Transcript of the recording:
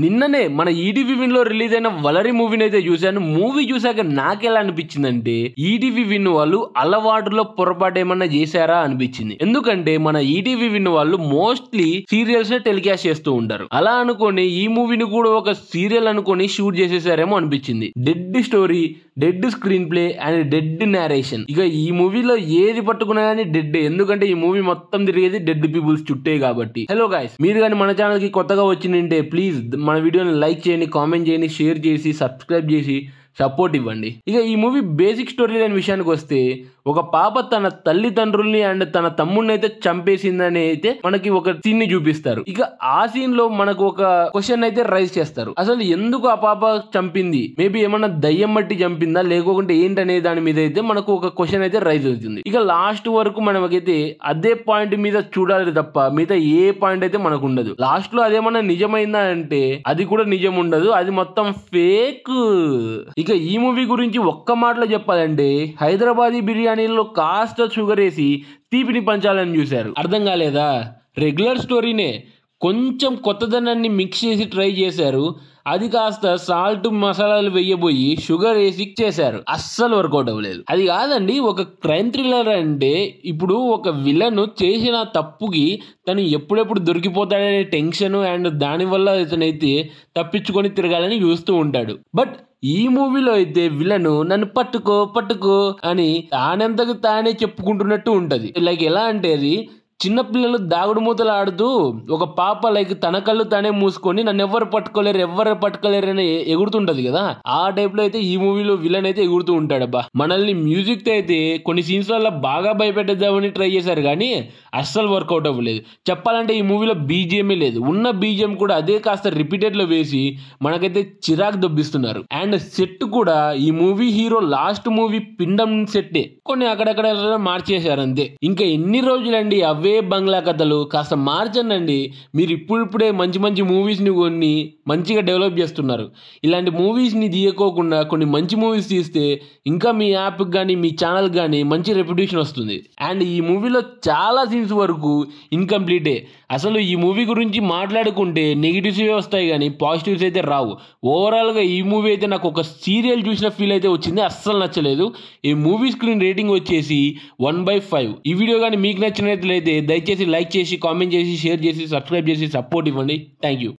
నిన్ననే మన ఈటీవీ లో రిలీజ్ అయిన వలరి మూవీని అయితే చూశాను. మూవీ చూసాక నాకెలా అనిపించిందంటే ఈటీవీ విన్ వాళ్ళు అలవాటులో పొరపాటు ఏమన్నా చేశారా అనిపించింది. ఎందుకంటే మన ఈటీవీ విన్ వాళ్ళు మోస్ట్లీ సీరియల్స్ ని టెలికాస్ట్ చేస్తూ ఉంటారు. అలా అనుకొని ఈ మూవీని కూడా ఒక సీరియల్ అనుకొని షూట్ చేసేసారేమో అనిపించింది. Dead story, dead screen play and dead narration. ఇక ఈ మూవీలో ఏది పట్టుకున్నా కానీ డెడ్. ఎందుకంటే ఈ మూవీ మొత్తం తిరిగేది డెడ్ పీపుల్స్ చుట్టే కాబట్టి. హలో గైస్, మీరు కానీ మన ఛానల్ కి కొత్తగా వచ్చిందంటే ప్లీజ్ మన వీడియోని లైక్ చేయండి, కామెంట్ చేయండి, షేర్ చేసి సబ్స్క్రైబ్ చేసి సపోర్ట్ ఇవ్వండి. ఇక ఈ మూవీ బేసిక్ స్టోరీ లైన్ విషయానికి వస్తే, ఒక పాప తన తల్లిదండ్రుల్ని అండ్ తన తమ్ముడిని అయితే చంపేసిందని అయితే మనకి ఒక సీన్ ని చూపిస్తారు. ఇక ఆ సీన్ లో మనకు ఒక క్వశ్చన్ అయితే రైజ్ చేస్తారు. అసలు ఎందుకు ఆ పాప చంపింది? మేబీ ఏమన్నా దయ్యం బట్టి చంపిందా లేకుంటే ఏంటనే దాని మీద అయితే మనకు ఒక క్వశ్చన్ అయితే రైజ్ అవుతుంది. ఇక లాస్ట్ వరకు మనకైతే అదే పాయింట్ మీద చూడాలి తప్ప మిగతా ఏ పాయింట్ అయితే మనకు ఉండదు. లాస్ట్ లో అదేమన్నా నిజమైందా అంటే అది కూడా నిజం ఉండదు, అది మొత్తం ఫేక్. ఇక ఈ మూవీ గురించి ఒక్క మాటలో చెప్పాలంటే, హైదరాబాదీ బిర్యానీలో కాస్త షుగర్ వేసి తీపిని పంచాలని చూశారు. అర్థం కాలేదా? రెగ్యులర్ స్టోరీనే కొంచెం కొత్తదనాన్ని మిక్స్ చేసి ట్రై చేశారు. అది కాస్త సాల్ట్ మసాలాలు వేయబోయి షుగర్ వేసి చేశారు. అస్సలు వర్కౌట్ అవ్వలేదు. అది కాదండి, ఒక క్రైమ్ థ్రిల్లర్ అంటే ఇప్పుడు ఒక విలన్ చేసిన తప్పుకి తను ఎప్పుడెప్పుడు దొరికిపోతాడనే టెన్షన్ అండ్ దానివల్ల ఇతనైతే తప్పించుకొని తిరగాలని చూస్తూ ఉంటాడు. బట్ ఈ మూవీలో అయితే విలను నన్ను పట్టుకో పట్టుకో అని తానంతకు తానే చెప్పుకుంటున్నట్టు ఉంటది. లైక్ ఎలా అంటే, అది చిన్నపిల్లలు దాగుడు మూతలు ఆడుతూ ఒక పాప లైక్ తన కళ్ళు తానే మూసుకొని నన్ను ఎవరు పట్టుకోలేరు అని ఎగురుతుంటది కదా, ఆ టైప్ లో అయితే ఈ మూవీలో విలన్ అయితే ఎగురుతూ ఉంటాడబ్బా. మనల్ని మ్యూజిక్ తో అయితే కొన్ని సీన్స్ వల్ల బాగా భయపెట్టేద్దామని ట్రై చేశారు కానీ అస్సలు వర్కౌట్ అవ్వలేదు. చెప్పాలంటే ఈ మూవీలో బీజిఎంఏ లేదు. ఉన్న బీజిఎం కూడా అదే కాస్త రిపీటెడ్ లో వేసి మనకైతే చిరాకు దొబ్బిస్తున్నారు. అండ్ సెట్ కూడా ఈ మూవీ హీరో లాస్ట్ మూవీ పిండం సెట్టే, కొన్ని అక్కడక్కడ మార్చేశారు అంతే. ఇంకా ఎన్ని రోజులండి అవే బంగ్లా కథలు? కాస్త మార్చండి. మీరు ఇప్పుడిప్పుడే మంచి మంచి మూవీస్ని కొన్ని మంచిగా డెవలప్ చేస్తున్నారు. ఇలాంటి మూవీస్ని తీయకోకుండా కొన్ని మంచి మూవీస్ తీస్తే ఇంకా మీ యాప్కి కానీ మీ ఛానల్కి కానీ మంచి రెప్యుటేషన్ వస్తుంది. అండ్ ఈ మూవీలో చాలా సీన్స్ వరకు ఇన్కంప్లీటే. అసలు ఈ మూవీ గురించి మాట్లాడుకుంటే నెగిటివ్సే వస్తాయి కానీ పాజిటివ్స్ అయితే రావు. ఓవరాల్గా ఈ మూవీ అయితే నాకు ఒక సీరియల్ చూసిన ఫీల్ అయితే వచ్చింది. అస్సలు నచ్చలేదు. ఈ మూవీ స్క్రీన్ రేటింగ్ వచ్చేసి 1/5. ఈ వీడియో కానీ మీకు నచ్చినట్లయితే దయచేసి లైక్ చేసి, కామెంట్ చేసి, షేర్ చేసి, సబ్స్క్రైబ్ చేసి సపోర్ట్ ఇవ్వండి. Thank you.